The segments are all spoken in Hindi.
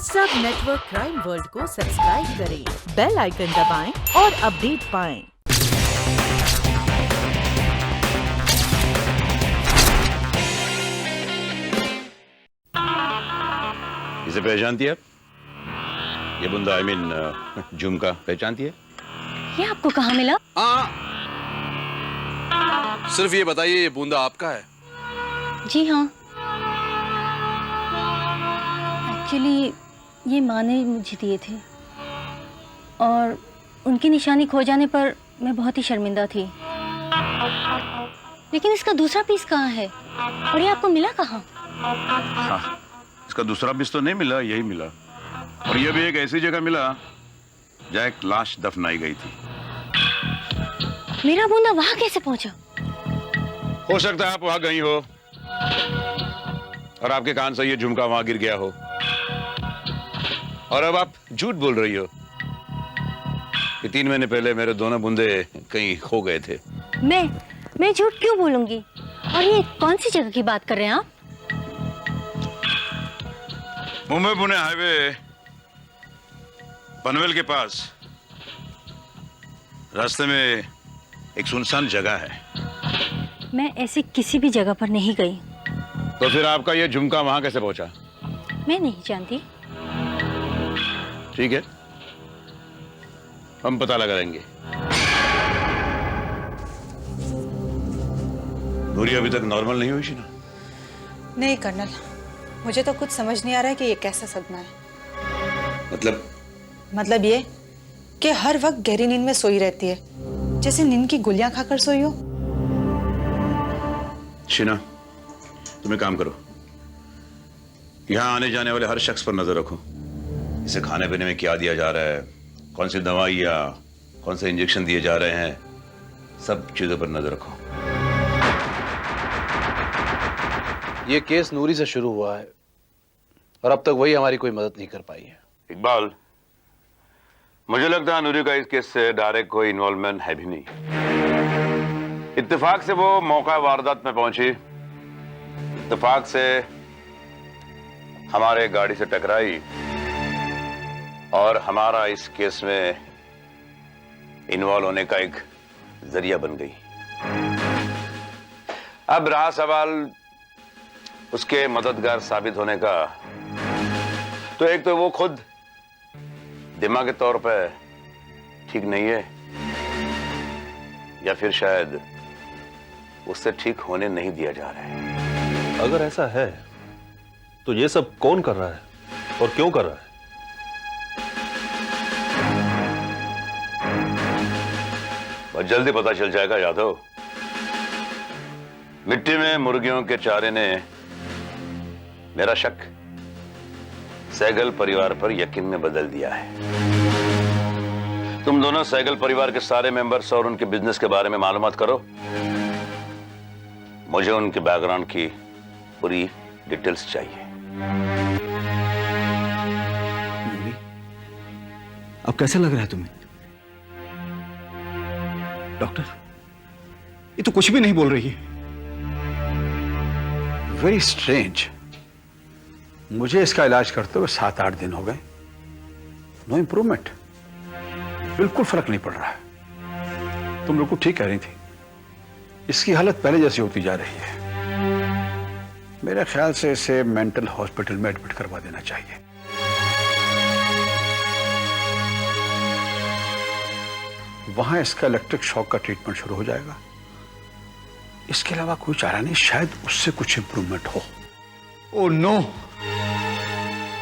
सब नेटवर्क क्राइम वर्ल्ड को सब्सक्राइब करें, बेल आइकन दबाएं और अपडेट पाएं। इसे पहचानती है आप? ये बंदा झुमका पहचानती है? ये आपको कहाँ मिला? सिर्फ ये बताइए, ये बूंदा आपका है? जी हाँ, एक्चुअली ये माँ ने मुझे दिए थे और उनकी निशानी खो जाने पर मैं बहुत ही शर्मिंदा थी। लेकिन इसका दूसरा पीस कहाँ है और ये आपको मिला कहाँ? हाँ, इसका दूसरा पीस तो नहीं मिला, यही मिला। और ये भी एक ऐसी जगह मिला जहाँ एक लाश दफनाई गई थी। मेरा बूंदा वहां कैसे पहुंचा? हो सकता है आप वहां गई हो और आपके कान से ये झुमका वहां गिर गया हो और अब आप झूठ बोल रही हो कि 3 महीने पहले मेरे दोनों बूंदे कहीं खो गए थे। मैं झूठ क्यों बोलूंगी? और ये कौन सी जगह की बात कर रहे हैं आप? मुंबई पुणे हाईवे पनवेल के पास रास्ते में एक सुनसान जगह है। मैं ऐसी किसी भी जगह पर नहीं गई। तो फिर आपका ये झुमका वहां कैसे पहुंचा? मैं नहीं जानती। ठीक है, हम पता लगा लेंगे। नूरी अभी तक नॉर्मल नहीं हुई शीना? नहीं कर्नल, मुझे तो कुछ समझ नहीं आ रहा है कि ये कैसा सदमा है। मतलब ये कि हर वक्त गहरी नींद में सोई रहती है, जैसे नींद की गोलियां खाकर सोई हो। शीना, तुम एक काम करो, यहाँ आने जाने वाले हर शख्स पर नजर रखो। इसे खाने पीने में क्या दिया जा रहा है, कौन सी दवाई या कौन से इंजेक्शन दिए जा रहे हैं, सब चीजों पर नजर रखो। ये केस नूरी से शुरू हुआ है और अब तक वही हमारी कोई मदद नहीं कर पाई है। इकबाल, मुझे लगता है नूरी का इस केस से डायरेक्ट कोई इन्वॉल्वमेंट है भी नहीं। इत्तेफाक से वो मौका वारदात में पहुंची, इत्तेफाक से हमारे गाड़ी से टकराई और हमारा इस केस में इन्वॉल्व होने का एक जरिया बन गई। अब रहा सवाल उसके मददगार साबित होने का, तो एक तो वो खुद दिमाग के तौर पे ठीक नहीं है, या फिर शायद उससे ठीक होने नहीं दिया जा रहा है। अगर ऐसा है तो ये सब कौन कर रहा है और क्यों कर रहा है? बहुत जल्दी पता चल जाएगा यादव। मिट्टी में मुर्गियों के चारे ने मेरा शक सहगल परिवार पर यकीन में बदल दिया है। तुम दोनों सहगल परिवार के सारे मेंबर्स और उनके बिजनेस के बारे में मालूमात करो। मुझे उनके बैकग्राउंड की पूरी डिटेल्स चाहिए। अब कैसा लग रहा है तुम्हें? डॉक्टर, ये तो कुछ भी नहीं बोल रही है। Very strange. मुझे इसका इलाज करते हुए 7-8 दिन हो गए, नो इंप्रूवमेंट, बिल्कुल फर्क नहीं पड़ रहा है। तुम बिल्कुल ठीक कह रही थी, इसकी हालत पहले जैसी होती जा रही है। मेरे ख्याल से इसे मेंटल हॉस्पिटल में एडमिट करवा देना चाहिए। वहां इसका इलेक्ट्रिक शॉक का ट्रीटमेंट शुरू हो जाएगा। इसके अलावा कोई चारा नहीं, शायद उससे कुछ इंप्रूवमेंट हो। Oh no.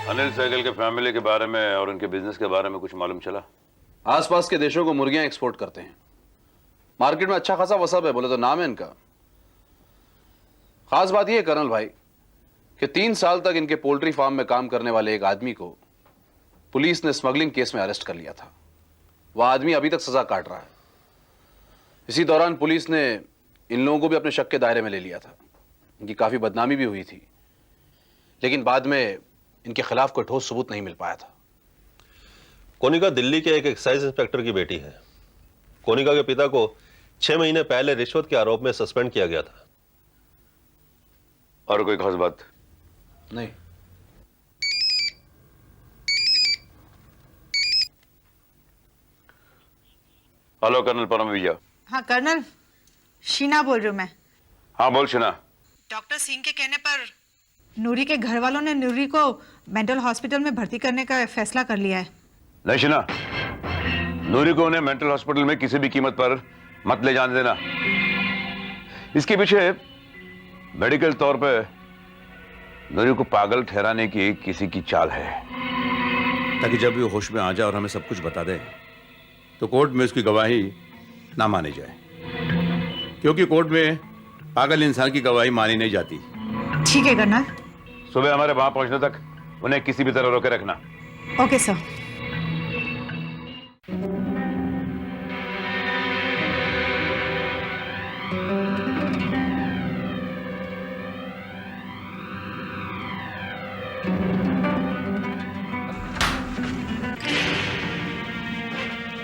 अनिल सहगल के फैमिली के बारे में और उनके बिजनेस के बारे में कुछ मालूम चला? आसपास के देशों को मुर्गियां एक्सपोर्ट करते हैं, मार्केट में अच्छा खासा वसब है, बोले तो नाम है इनका। खास बात यह है कर्नल भाई कि 3 साल तक इनके पोल्ट्री फार्म में काम करने वाले एक आदमी को पुलिस ने स्मगलिंग केस में अरेस्ट कर लिया था। वह आदमी अभी तक सजा काट रहा है। इसी दौरान पुलिस ने इन लोगों को भी अपने शक के दायरे में ले लिया था। इनकी काफी बदनामी भी हुई थी, लेकिन बाद में इनके खिलाफ कोई ठोस सबूत नहीं मिल पाया था। कोनिका दिल्ली के एक एक्साइज इंस्पेक्टर की बेटी है। कोनिका के पिता को 6 महीने पहले रिश्वत के आरोप में सस्पेंड किया गया था। और कोई खास बात? नहीं। हेलो कर्नल परम भैया। हाँ कर्नल, शीना बोल रही हूँ मैं। हाँ बोल शीना। डॉक्टर सिंह के कहने पर नूरी के घर वालों ने नूरी को मेंटल हॉस्पिटल में भर्ती करने का फैसला कर लिया है। नहीं शीना, नूरी को उन्हें मेंटल हॉस्पिटल में किसी भी कीमत पर मत ले जाने देना। इसके पीछे मेडिकल तौर पे नूरी को पागल ठहराने की किसी की चाल है, ताकि जब वो होश में आ जाए और हमें सब कुछ बता दे तो कोर्ट में उसकी गवाही ना मानी जाए, क्योंकि कोर्ट में पागल इंसान की गवाही मानी नहीं जाती। ठीक है कर्नल। सुबह हमारे वहां पहुंचने तक उन्हें किसी भी तरह रोके रखना। Okay sir.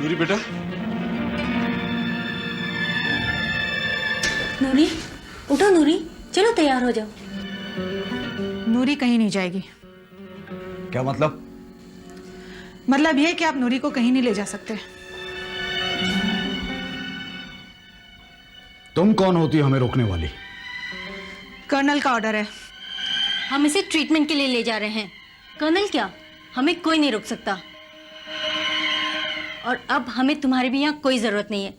नूरी बेटा, नूरी, उठो नूरी, चलो तैयार हो जाओ। नूरी कहीं नहीं जाएगी। क्या मतलब? मतलब ये कि आप नूरी को कहीं नहीं ले जा सकते। तुम कौन होती हो हमें रोकने वाली? कर्नल का ऑर्डर है। हम इसे ट्रीटमेंट के लिए ले जा रहे हैं। कर्नल क्या, हमें कोई नहीं रोक सकता। और अब हमें तुम्हारी भी यहाँ कोई जरूरत नहीं है,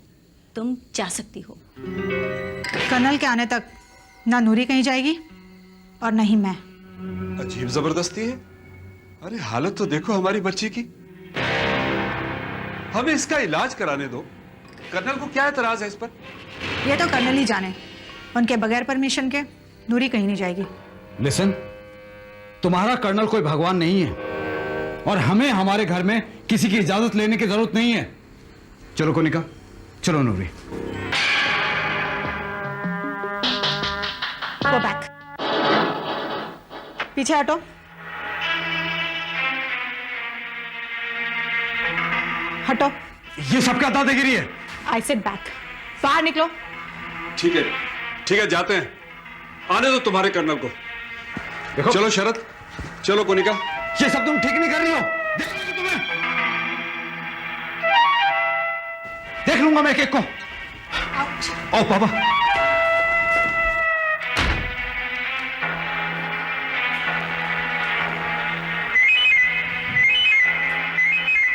तुम जा सकती हो। कर्नल के आने तक ना नूरी कहीं जाएगी और न ही मैं। अजीब जबरदस्ती है। अरे हालत तो देखो हमारी बच्ची की। हमें इसका इलाज कराने दो। कर्नल को क्या एतराज है इस पर? ये तो कर्नल ही जाने। उनके बगैर परमिशन के नूरी कहीं नहीं जाएगी। लिसन, तुम्हारा कर्नल कोई भगवान नहीं है और हमें हमारे घर में किसी की इजाजत लेने की जरूरत नहीं है। चलो कोनिका, चलो नूरी। Go back. पीछे हटो। हटो। ये सब क्या दादागिरी है? I said back. बाहर निकलो। ठीक है जाते हैं। आने दो तुम्हारे कर्नल को। देखो, चलो शरद, चलो कोनिका। ये सब तुम ठीक नहीं कर रही हो। तुम्हें देख लूंगा मैं एक-एक को। आओ पापा।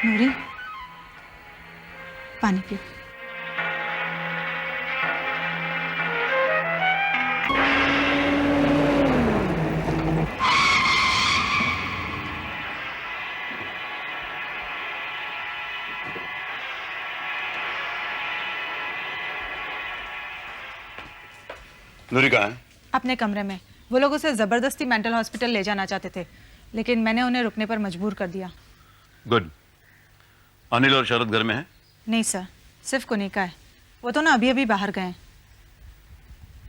नूरी, पानी पियो। नूरी कहाँ है? अपने कमरे में। वो लोग उसे जबरदस्ती मेंटल हॉस्पिटल ले जाना चाहते थे, लेकिन मैंने उन्हें रुकने पर मजबूर कर दिया। गुड। अनिल और शरद घर में है? नहीं सर, सिर्फ कोनिका है। वो तो ना अभी अभी बाहर गए हैं।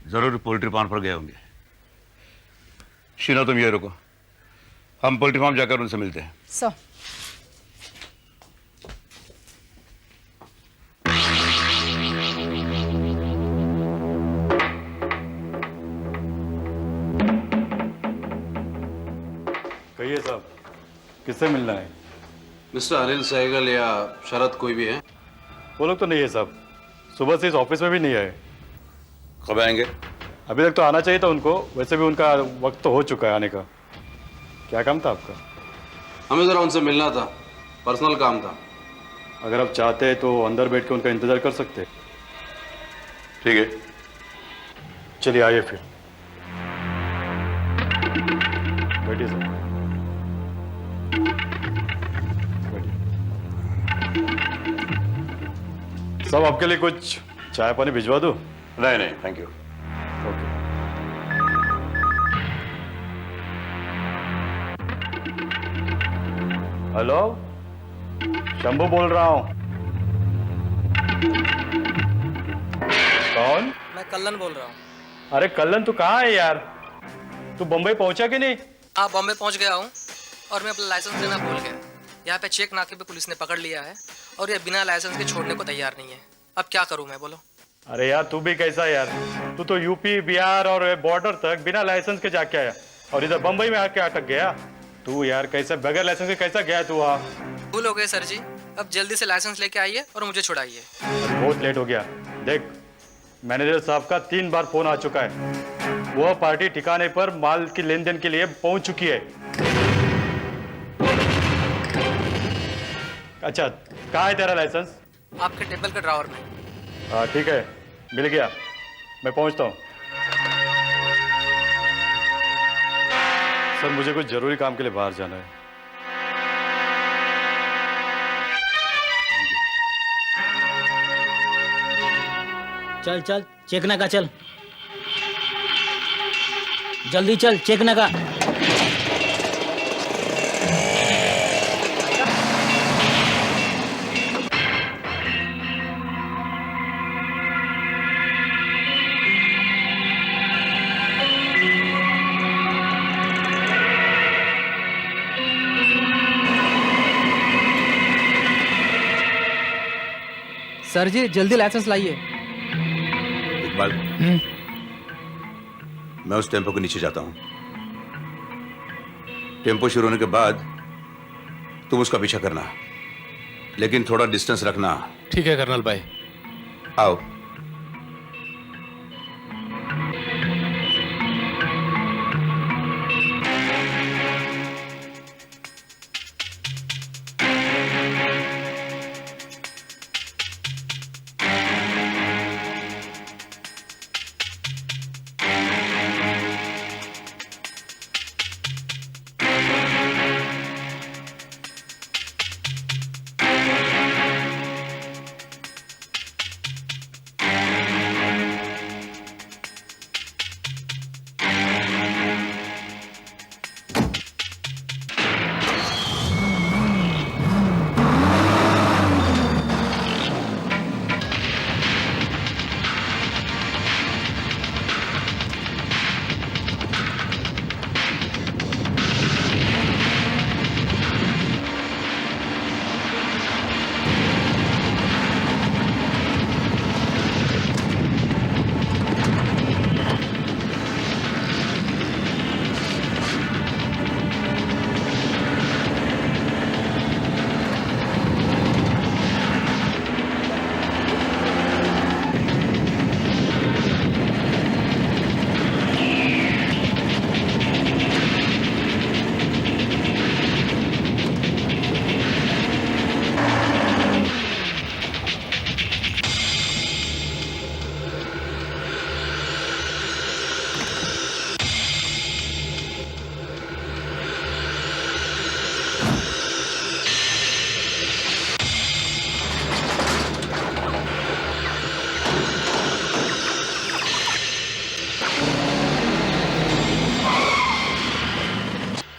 जरूर पोल्ट्री फार्म पर गए होंगे। शीना तुम ये रुको, हम पोल्ट्री फार्म जाकर उनसे मिलते हैं। सो कहिए साहब, किससे मिलना है? मिस्टर अनिल सहगल या शरद कोई भी है? वो लोग तो नहीं है साहब, सुबह से इस ऑफिस में भी नहीं आए। कब आएंगे? अभी तक तो आना चाहिए था उनको, वैसे भी उनका वक्त तो हो चुका है आने का। क्या काम था आपका? हमें जरा उनसे मिलना था, पर्सनल काम था। अगर आप चाहते तो अंदर बैठ के उनका इंतजार कर सकते। ठीक है, चलिए आइए फिर, बैठिए सर। सब आपके लिए कुछ चाय पानी भिजवा दूं? नहीं नहीं thank you. Okay. Hello, Shambhu बोल रहा हूँ। कौन? मैं कल्लन बोल रहा हूँ। अरे कल्लन तू कहाँ है यार? तू बम्बई पहुंचा कि नहीं? हाँ, बॉम्बे पहुंच गया हूँ और मैं अपना लाइसेंस देना भूल गया। यहाँ पे चेक नाके पे पुलिस ने पकड़ लिया है और ये बिना लाइसेंस के छोड़ने को तैयार नहीं है। अब क्या करूँ मैं, बोलो? अरे यार तू भी कैसा यार, तू तो यूपी बिहार और बॉर्डर तक बिना लाइसेंस के जाके आया और इधर बम्बई में आके अटक गया। तू यार कैसे बगैर लाइसेंस के कैसा गया तू वहाँ? भूल हो गए सर जी, अब जल्दी से लाइसेंस लेके आइए और मुझे छुड़ाइए। बहुत लेट हो गया। देख, मैनेजर साहब का 3 बार फोन आ चुका है। वह पार्टी ठिकाने पर माल की लेन देन के लिए पहुंच चुकी है। अच्छा, कहाँ है तेरा लाइसेंस? आपके टेबल के ड्रॉवर में। हाँ ठीक है, मिल गया, मैं पहुंचता हूँ। सर, मुझे कुछ जरूरी काम के लिए बाहर जाना है। चल चल, चेक ना का, चल जल्दी चल, चेक ना का। सर जी, जल्दी लाइसेंस लाइए। इकबाल, मैं उस टेम्पो के नीचे जाता हूं। टेम्पो शुरू होने के बाद तुम उसका पीछा करना, लेकिन थोड़ा डिस्टेंस रखना। ठीक है कर्नल भाई। आओ।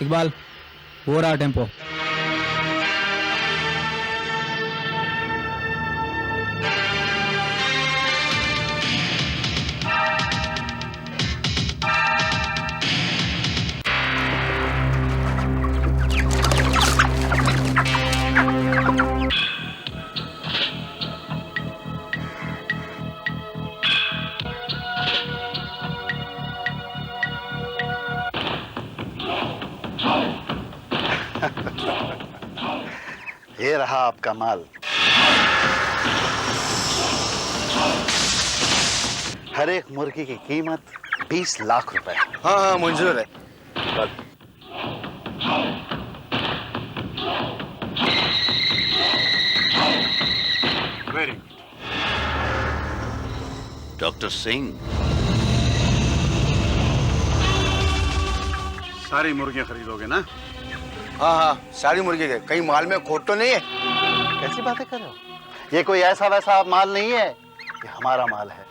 इकबाल, वो रहा टेम्पो। ये रहा आपका माल। हर एक मुर्गी की कीमत 20 लाख रुपए। हाँ हाँ, मंजूर है। Very good. डॉक्टर सिंह, सारी मुर्गियां खरीदोगे ना? हाँ हाँ, सारी मुर्गी के। कहीं माल में खोट तो नहीं है? कैसी बातें कर रहे हो? ये कोई ऐसा वैसा माल नहीं है, ये हमारा माल है।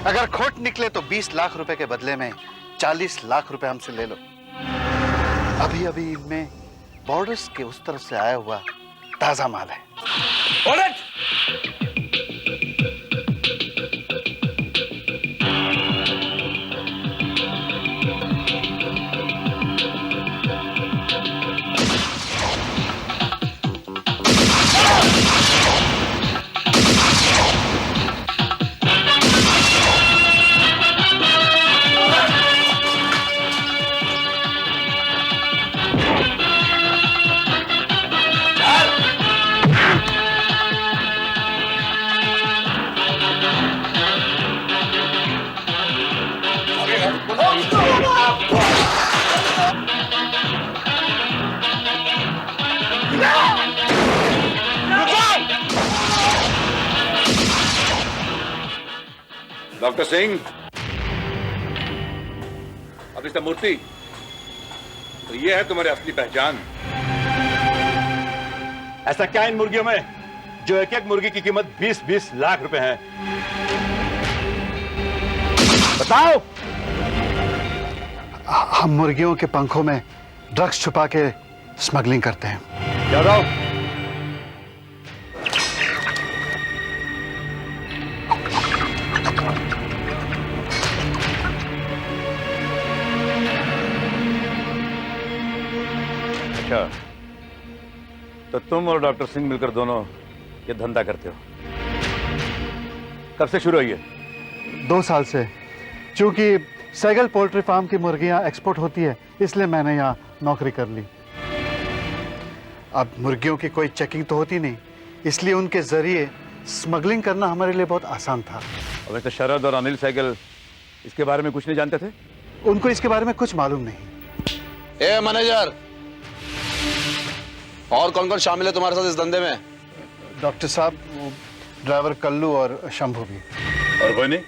अगर खोट निकले तो 20 लाख रुपए के बदले में 40 लाख रुपए हमसे ले लो। अभी अभी इनमें बॉर्डर्स के उस तरफ से आया हुआ ताजा माल है। डॉक्टर सिंह, अब मिस्टर मूर्ति, तो ये है तुम्हारी असली पहचान? ऐसा क्या इन मुर्गियों में जो एक एक मुर्गी की कीमत 20-20 लाख रुपए है? बताओ। हम मुर्गियों के पंखों में ड्रग्स छुपा के स्मगलिंग करते हैं। यादव, अच्छा, तो तुम और डॉक्टर सिंह मिलकर दोनों ये धंधा करते हो? कब से शुरू हुई है? 2 साल से। क्योंकि सैगल पोल्ट्री फार्म की मुर्गियां एक्सपोर्ट होती है, इसलिए मैंने यहाँ नौकरी कर ली। अब मुर्गियों की कोई चेकिंग तो होती नहीं, इसलिए उनके जरिए स्मगलिंग करना हमारे लिए बहुत आसान था। और वैसे शरद और अनिल सैगल इसके बारे में कुछ नहीं जानते थे? उनको इसके बारे में कुछ मालूम नहीं। ए मैनेजर, और कौन कौन शामिल है तुम्हारे साथ इस धंधे में? डॉक्टर साहब, ड्राइवर कल्लू और शंभू भी। और कोई नहीं?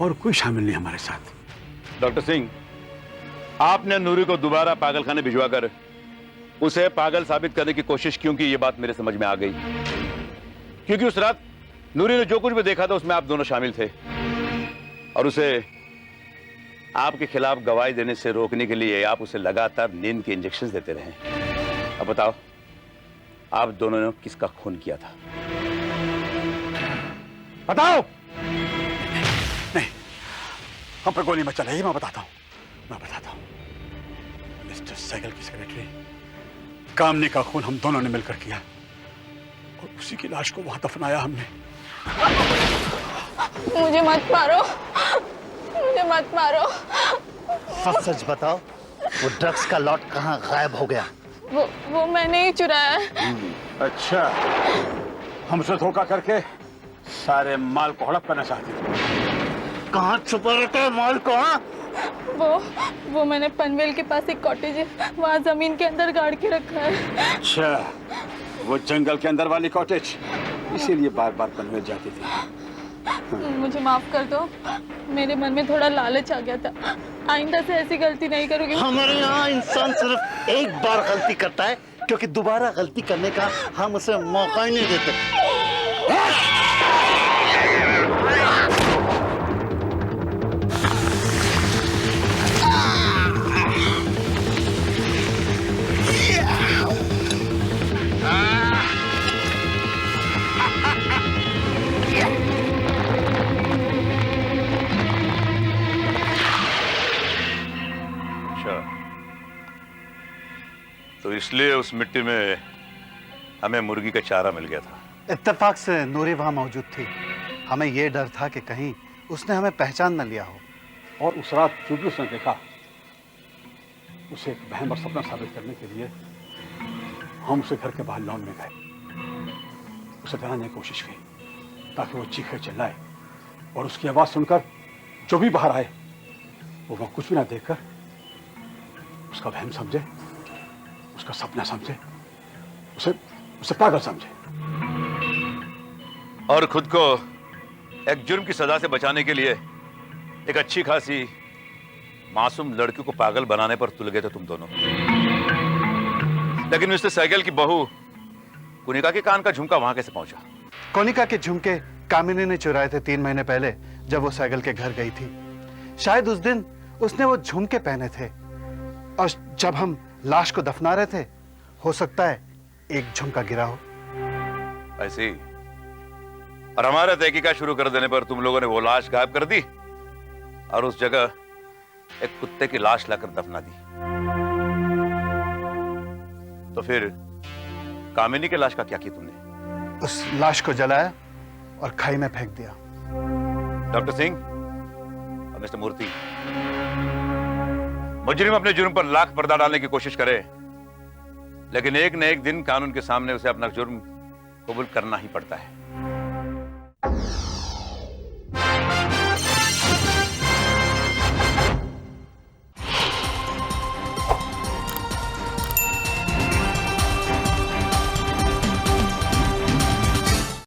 और कोई शामिल नहीं हमारे साथ। डॉक्टर सिंह, आपने नूरी को दोबारा पागलखाने भिजवाकर उसे पागल साबित करने की कोशिश क्यों की? ये बात मेरे समझ में आ गई। क्योंकि उस रात नूरी ने जो कुछ भी देखा था उसमें आप दोनों शामिल थे, और उसे आपके खिलाफ गवाही देने से रोकने के लिए आप उसे लगातार नींद के इंजेक्शन देते रहे। अब बताओ, आप दोनों ने किसका खून किया था? बताओ। नहीं, हम पर गोली मत चलाइए, मैं बताता हूं। मिस्टर सैगल की सेक्रेटरी कामनी का खून हम दोनों ने मिलकर किया, और उसी की लाश को वहां दफनाया हमने। मुझे मत मारो, मुझे मत मारो। सच सच बताओ, वो ड्रग्स का लॉट कहाँ गायब हो गया? वो मैंने ही चुराया है। अच्छा, हमसे धोखा करके सारे माल को हड़प करना चाहती थी। कहाँ छुपा रखा है माल को? वो मैंने पनवेल के पास एक कॉटेज है, वहाँ जमीन के अंदर गाड़ के रखा है। अच्छा, वो जंगल के अंदर वाली कॉटेज, इसीलिए बार बार पनवेल जाती थी। मुझे माफ कर दो, मेरे मन में थोड़ा लालच आ गया था। आइंदा से ऐसी गलती नहीं करूंगी। हमारे यहाँ इंसान सिर्फ एक बार गलती करता है, क्योंकि दोबारा गलती करने का हम उसे मौका ही नहीं देते। तो इसलिए उस मिट्टी में हमें मुर्गी का चारा मिल गया था। इत्तेफाक से नूरी वहां मौजूद थी। हमें यह डर था कि कहीं उसने हमें पहचान न लिया हो। और उस रात जो भी उसने देखा, उसे एक वहम और सपना साबित करने के लिए हम उसे घर के बाहर लॉन में गए। उसे डराने की कोशिश की ताकि वो चीखे चिल्लाए, और उसकी आवाज सुनकर जो भी बाहर आए वो वह कुछ भी ना देखकर उसका वहम समझे, उसका सपना समझे, उसे पागल समझे, और खुद को एक जुर्म की सजा से बचाने के लिए एक अच्छी खासी मासूम लड़की को पागल बनाने पर तुल गए थे तुम दोनों। लेकिन मिस्टर सैगल की बहू कोनिका के कान का झुमका वहां कैसे पहुंचा? कोनिका के झुमके कामिनी ने चुराए थे 3 महीने पहले, जब वो सैगल के घर गई थी। शायद उस दिन उसने वो झुमके पहने थे, और जब हम लाश को दफना रहे थे, हो सकता है एक झुमका गिरा हो। ऐसी, और हमारा तहकीकात शुरू कर देने पर तुम लोगों ने वो लाश गायब कर दी और उस जगह एक कुत्ते की लाश लाकर दफना दी। तो फिर कामिनी के लाश का क्या किया तुमने? उस लाश को जलाया और खाई में फेंक दिया। डॉक्टर सिंह और मिस्टर मूर्ति, मुजरिम अपने जुर्म पर लाख पर्दा डालने की कोशिश करे, लेकिन एक न एक दिन कानून के सामने उसे अपना जुर्म कबूल करना ही पड़ता है।